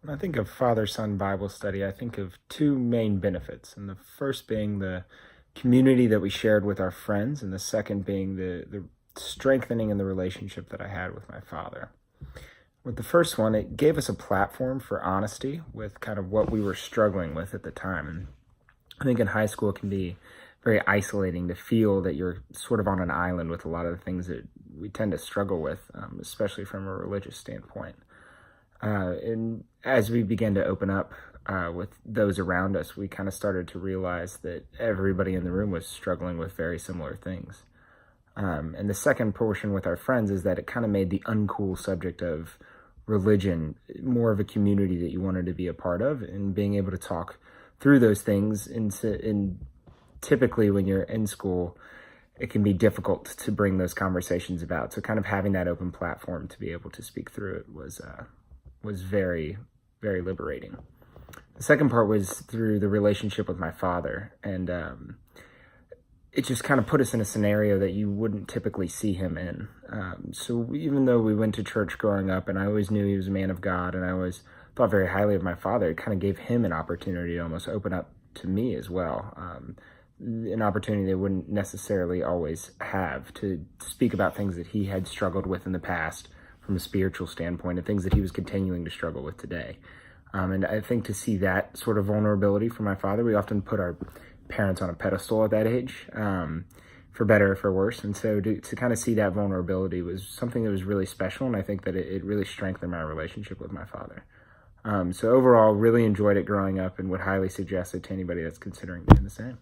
When I think of father-son Bible study, I think of two main benefits, and the first being the community that we shared with our friends, and the second being the strengthening in the relationship that I had with my father. With the first one, it gave us a platform for honesty with kind of what we were struggling with at the time. And I think in high school it can be very isolating to feel that you're sort of on an island with a lot of the things that we tend to struggle with, especially from a religious standpoint. And as we began to open up with those around us, we kind of started to realize that everybody in the room was struggling with very similar things. And the second portion with our friends is that it kind of made the uncool subject of religion more of a community that you wanted to be a part of, and being able to talk through those things. And typically when you're in school, it can be difficult to bring those conversations about. So kind of having that open platform to be able to speak through it was very, very liberating. The second part was through the relationship with my father, and it just kind of put us in a scenario that you wouldn't typically see him in. So even though we went to church growing up, and I always knew he was a man of God, and I always thought very highly of my father, it kind of gave him an opportunity to almost open up to me as well. An opportunity they wouldn't necessarily always have to speak about things that he had struggled with in the past from a spiritual standpoint, and things that he was continuing to struggle with today. And I think to see that sort of vulnerability from my father, we often put our parents on a pedestal at that age, for better or for worse. And so to kind of see that vulnerability was something that was really special, and I think that it really strengthened my relationship with my father. So overall, really enjoyed it growing up, and would highly suggest it to anybody that's considering doing the same.